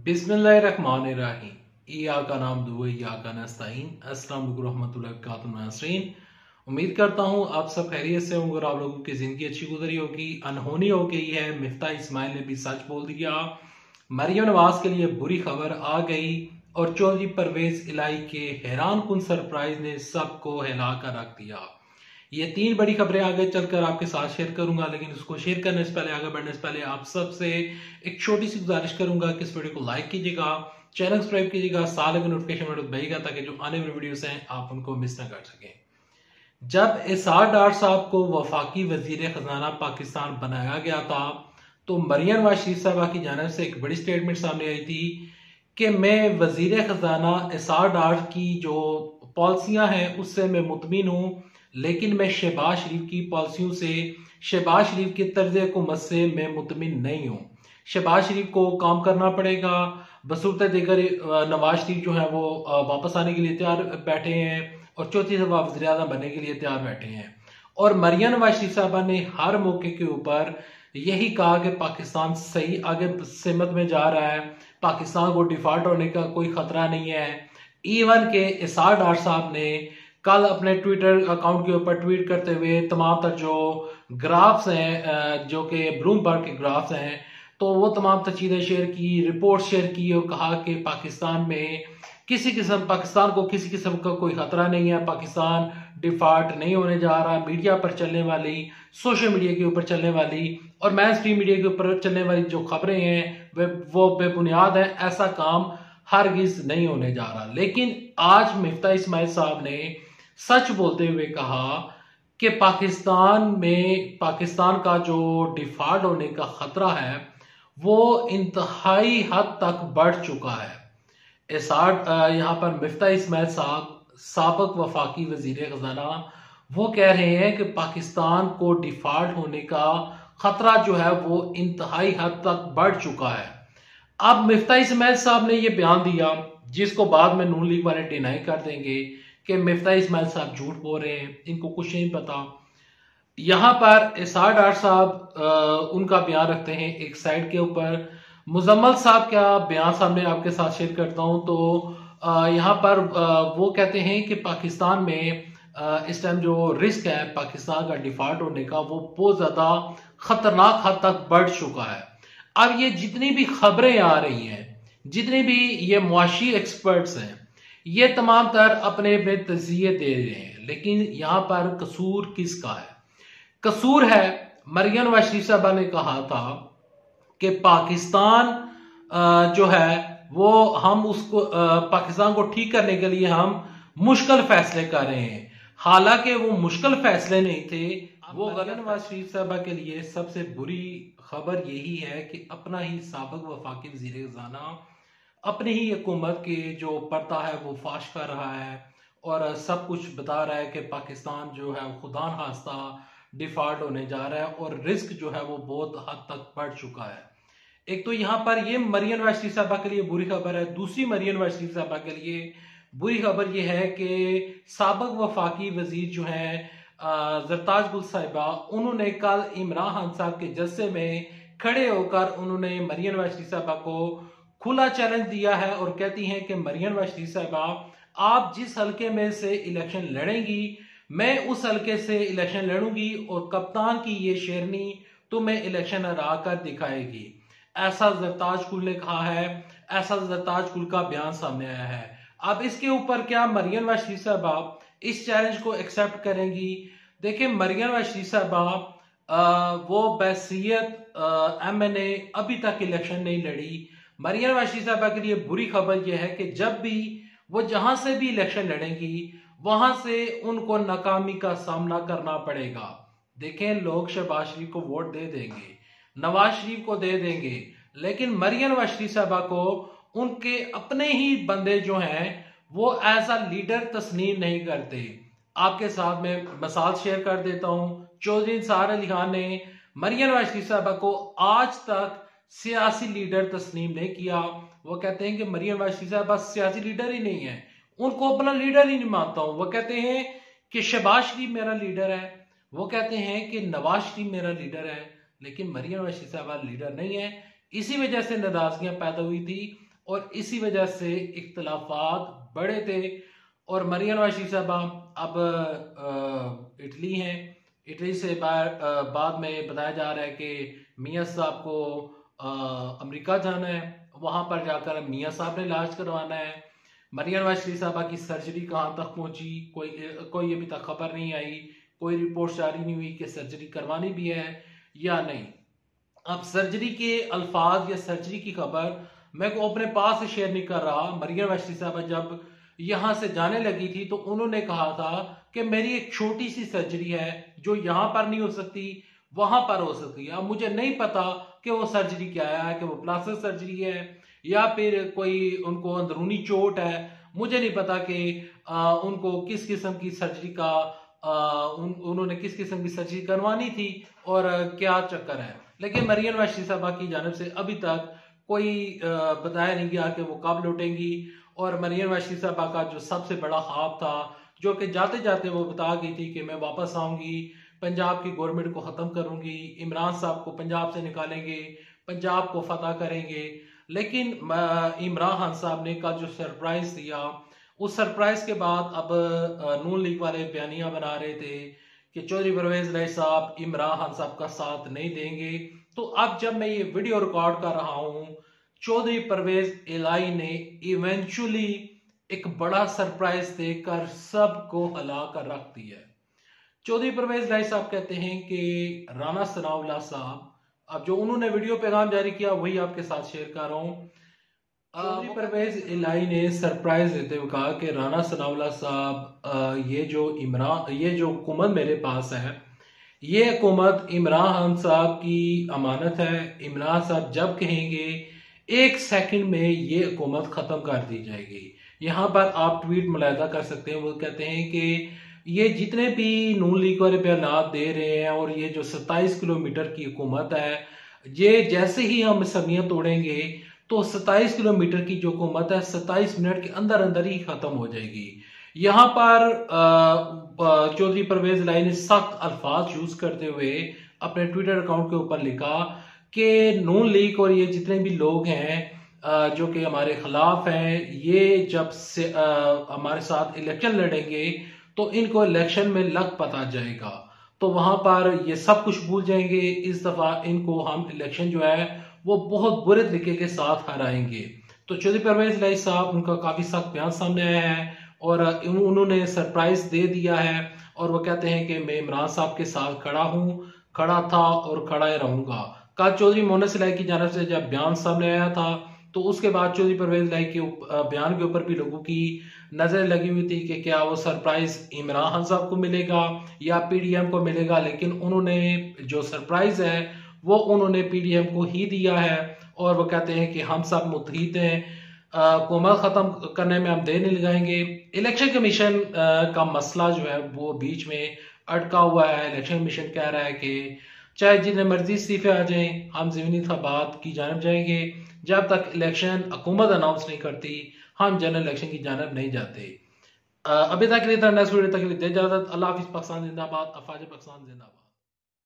बिस्मिल्लाहिर्रहमानिर्रहीम। ईया का नाम दुआ या का नस्ताइन। अस्सलाम वालेकुम रहमतुल्लाहि व बरकातुहू नाज़रीन। उम्मीद करता हूँ आप सब खैरियत से होंगे और आप लोगों की जिंदगी अच्छी गुजरी होगी। अनहोनी हो गई है, मिफ्ता इस्माइल ने भी सच बोल दिया। मरियम नवाज के लिए बुरी खबर आ गई और चौधरी परवेज इलाही के हैरान कुन सरप्राइज ने सबको हिला कर रख दिया। ये तीन बड़ी खबरें आगे चलकर आपके साथ शेयर करूंगा, लेकिन उसको शेयर करने से पहले, आगे बढ़ने से पहले आप सबसे एक छोटी सी गुजारिश करूंगा कि इस वीडियो को लाइक कीजिएगा, चैनल सब्सक्राइब कीजिएगा, साथ में नोटिफिकेशन बटन दबाइएगा ताकि जो आने वाली वीडियोस हैं आप उनको मिस ना कर सकें। जब एसार डार साहब को वफाकी वजीर खजाना पाकिस्तान बनाया गया था तो मरियम नवाज शरीफ साहबा की जानिब से एक बड़ी स्टेटमेंट सामने आई थी कि मैं वजीर खजाना एसार डार की जो पॉलिसियां हैं उससे मैं मुतमिन हूं, लेकिन मैं शहबाज शरीफ की पॉलिसियों से, शहबाज शरीफ के तर्ज हुकूमत से मैं मुतमिन नहीं हूँ। शहबाज शरीफ को काम करना पड़ेगा, बसूरत दीगर नवाज शरीफ जो है वो वापस आने के लिए तैयार बैठे हैं और चौथी दफा वज़ीर आज़म बनने के लिए तैयार बैठे हैं। और मरियम नवाज शरीफ साहबा ने हर मौके के ऊपर यही कहा कि पाकिस्तान सही आगे सिमत में जा रहा है, पाकिस्तान को डिफॉल्ट होने का कोई खतरा नहीं है। इवन के एसार डार साहब ने कल अपने ट्विटर अकाउंट के ऊपर ट्वीट करते हुए तमाम तर जो ग्राफ्स हैं, जो कि ब्लूमबर्ग के ग्राफ्स हैं, तो वो तमाम चीजें शेयर की, रिपोर्ट शेयर की और कहा कि पाकिस्तान को किसी किस्म का कोई खतरा नहीं है, पाकिस्तान डिफॉल्ट नहीं होने जा रहा। मीडिया पर चलने वाली, सोशल मीडिया के ऊपर चलने वाली और मेन स्ट्रीम मीडिया के ऊपर चलने वाली जो खबरें हैं वो बेबुनियाद है, ऐसा काम हरगिज नहीं होने जा रहा। लेकिन आज मिफ्ता इस्माइल साहब ने सच बोलते हुए कहा कि पाकिस्तान का जो डिफॉल्ट होने का खतरा है वो इंतहाई हद तक बढ़ चुका है। यहाँ पर मिफ्ता इस्माइल साहब, साबिक वफाकी वजीर खजाना, वो कह रहे हैं कि पाकिस्तान को डिफॉल्ट होने का खतरा जो है वो इंतहाई हद तक बढ़ चुका है। अब मिफ्ता इस्माइल साहब ने ये बयान दिया जिसको बाद में नून लीग वाले डिनाई कर देंगे कि मिफ्ता इस्माइल साहब झूठ बोल रहे हैं, इनको कुछ नहीं पता। यहां पर एसार डार साहब उनका बयान रखते हैं एक साइड के ऊपर। मुजम्मल साहब का बयान सामने आपके साथ शेयर करता हूं। तो यहां पर वो कहते हैं कि पाकिस्तान में इस टाइम जो रिस्क है पाकिस्तान का डिफॉल्ट होने का वो बहुत ज्यादा खतरनाक हद तक बढ़ चुका है। अब ये जितनी भी खबरें आ रही हैं, जितने भी ये मुआशी एक्सपर्ट्स हैं, ये तमाम तर अपने में तज़किये दे रहे हैं, लेकिन यहां पर कसूर किसका है? कसूर है मरियम नवाज शरीफ साहबा ने कहा था कि पाकिस्तान जो है वो हम उसको पाकिस्तान को ठीक करने के लिए हम मुश्किल फैसले कर रहे हैं। हालांकि वो मुश्किल फैसले नहीं थे। वो मरियम नवाज शरीफ साहबा के लिए सबसे बुरी खबर यही है कि अपना ही साबिक वफाकी वज़ीर खजाना अपनी ही हुकूमत के जो पर्दा है वो फाश कर रहा है और सब कुछ बता रहा है कि पाकिस्तान जो है खुदा न खास्ता डिफॉल्ट होने जा रहा है और रिस्क जो है वो बहुत हद तक बढ़ चुका है। एक तो यहाँ पर ये मरियम नवाज शरीफ साहबा के लिए बुरी खबर है। दूसरी मरियम नवाज शरीफ साहबा के लिए बुरी खबर ये है कि साबिक वफाकी वजीर जो है जरताज गुल साहिबा, उन्होंने कल इमरान खान साहब के जलसे में खड़े होकर उन्होंने मरियम नवाज शरीफ साहबा को खुला चैलेंज दिया है और कहती हैं कि मरियम नवाज शरीफ साहबा, आप जिस हल्के में से इलेक्शन लड़ेंगी मैं उस हल्के से इलेक्शन लड़ूंगी और कप्तान की ये शेरनी तुम्हें इलेक्शन हरा कर दिखाएगी। ऐसा जरताज कुल ने कहा है, ऐसा जरताज कुल का बयान सामने आया है। अब इसके ऊपर क्या मरियम नवाज शरीफ साहबा इस चैलेंज को एक्सेप्ट करेंगी? देखिए, मरियम नवाज शरीफ साहबा वो बैसियत MNA अभी तक इलेक्शन नहीं लड़ी। मरियम नवाज शरीफ साहबा के लिए बुरी खबर यह है कि जब भी वो जहां से भी इलेक्शन लड़ेंगी वहां से उनको नाकामी का सामना करना पड़ेगा। देखें, लोग शहबाज शरीफ को वोट दे देंगे, नवाज शरीफ को दे देंगे, लेकिन मरियम नवाज शरीफ साहबा को उनके अपने ही बंदे जो हैं वो एज अ लीडर तस्लीम नहीं करते। आपके साथ में मिसाल शेयर कर देता हूं। चौधरी इंसार अली खान ने मरियम नवाज शरीफ साहबा को आज तक सियासी लीडर तस्लीम नहीं किया। वो कहते हैं कि मरियम नवाज शरीफ साहबा सियासी लीडर ही नहीं है, उनको अपना लीडर ही नहीं मानता हूं। वो कहते हैं कि शहबाज शरीफ मेरा लीडर है, वो कहते हैं कि नवाज शरीफ मेरा लीडर है, लेकिन मरियम नवाज शरीफ साहबा लीडर नहीं है। इसी वजह से नाराजगियां पैदा हुई थी। और इसी वजह से इख्तलाफात बड़े थे। और मरियम नवाज शरीफ साहबा अब इटली हैं। इटली से बाद में बताया जा रहा है कि मियाँ साहब को अमेरिका जाना है, वहां पर जाकर मियाँ साहब ने इलाज करवाना है। मरियम नवाज शरीफ साहबा की सर्जरी कहाँ तक पहुंची, कोई अभी तक खबर नहीं आई, कोई रिपोर्ट जारी नहीं हुई कि सर्जरी करवानी भी है या नहीं। अब सर्जरी के अल्फाज या सर्जरी की खबर मैं को अपने पास से शेयर नहीं कर रहा। मरियम नवाज शरीफ साहबा जब यहां से जाने लगी थी तो उन्होंने कहा था कि मेरी एक छोटी सी सर्जरी है जो यहां पर नहीं हो सकती, वहां पर हो सकती है। अब मुझे नहीं पता कि वो सर्जरी क्या है, कि वो प्लास्टिक सर्जरी है या फिर कोई उनको अंदरूनी चोट है। मुझे नहीं पता कि उनको किस किस्म की सर्जरी का उन्होंने किस किस्म की सर्जरी करवानी थी और क्या चक्कर है। लेकिन मरियम नवाज शरीफ साहबा की जानिब से अभी तक कोई बताया नहीं गया कि वो कब लौटेंगी। और मरियम नवाज शरीफ साहबा का जो सबसे बड़ा ख्वाब था, जो कि जाते जाते वो बता गई थी कि मैं वापस आऊंगी, पंजाब की गवर्नमेंट को ख़त्म करूंगी, इमरान साहब को पंजाब से निकालेंगे, पंजाब को फतह करेंगे। लेकिन इमरान खान साहब ने कल जो सरप्राइज दिया, उस सरप्राइज के बाद अब नून लीग वाले बयानियां बना रहे थे कि चौधरी परवेज इलाही साहब इमरान खान साहब का साथ नहीं देंगे। तो अब जब मैं ये वीडियो रिकॉर्ड कर रहा हूं, चौधरी परवेज इलाही ने इवेंचुअली एक बड़ा सरप्राइज देकर सबको हिला कर रख दिया। चौधरी परवेज इलाही साहब कहते हैं कि राणा सनाउल्लाह साहब, अब जो उन्होंने वीडियो पैगाम जारी किया वही आपके साथ शेयर कर रहा हूं। चौधरी परवेज इलाही ने सरप्राइज देते हुए कहा कि राणा सनाउल्लाह साहब, ये जो हुकूमत मेरे पास है, ये हुकूमत इमरान खान साहब की अमानत है। इमरान साहब जब कहेंगे 1 सेकंड में ये हुकूमत खत्म कर दी जाएगी। यहाँ पर आप ट्वीट मुलाहिदा कर सकते हैं। वो कहते हैं कि ये जितने भी नून लीग वाले बयान दे रहे हैं और ये जो 27 किलोमीटर की हुकूमत है, ये जैसे ही हम समियां तोड़ेंगे तो 27 किलोमीटर की जो हुकूमत है 27 मिनट के अंदर अंदर ही खत्म हो जाएगी। यहाँ पर चौधरी परवेज इलाही ने सख्त अल्फाज यूज करते हुए अपने ट्विटर अकाउंट के ऊपर लिखा कि नून लीग और ये जितने भी लोग हैं जो कि हमारे खिलाफ हैं, ये जब से हमारे साथ इलेक्शन लड़ेंगे तो इनको इलेक्शन में लग पता जाएगा, तो वहां पर ये सब कुछ भूल जाएंगे। इस दफा इनको हम इलेक्शन जो है वो बहुत बुरे तरीके के साथ हराएंगे। तो चौधरी परवेज इलाही साहब, उनका काफी सख्त बयान सामने आया है और उन्होंने सरप्राइज दे दिया है और वो कहते हैं कि मैं इमरान साहब के साथ खड़ा हूं, खड़ा था और खड़ा ही रहूंगा। कल चौधरी मोहम्मद इलाही की जानब से जब बयान सामने आया था तो उसके बाद चौधरी परवेज इलाही के बयान के ऊपर भी लोगों की नजर लगी हुई थी कि क्या वो सरप्राइज इमरान खान साहब को मिलेगा या पीडीएम को मिलेगा। लेकिन उन्होंने जो सरप्राइज है वो उन्होंने पीडीएम को ही दिया है और वो कहते हैं कि हम सब मुत्तहिद हैं, हुकूमत खत्म करने में हम देर नहीं लगाएंगे। इलेक्शन कमीशन का मसला जो है वो बीच में अटका हुआ है। इलेक्शन कमीशन कह रहा है कि चाहे जिन्हें मर्जी इस्तीफे आ जाएं, हम ज़मीनी इंतखाबात की जानब जाएंगे। जब तक इलेक्शन हुकूमत अनाउंस नहीं करती हम जनरल इलेक्शन की जानब नहीं जाते। अभी तक के लिए नेक्स्ट वीडियो तक के लिए इजाजत। अल्लाह हाफिज़। पाकिस्तान जिंदाबाद। अफवाज पाकिस्तान जिंदाबाद।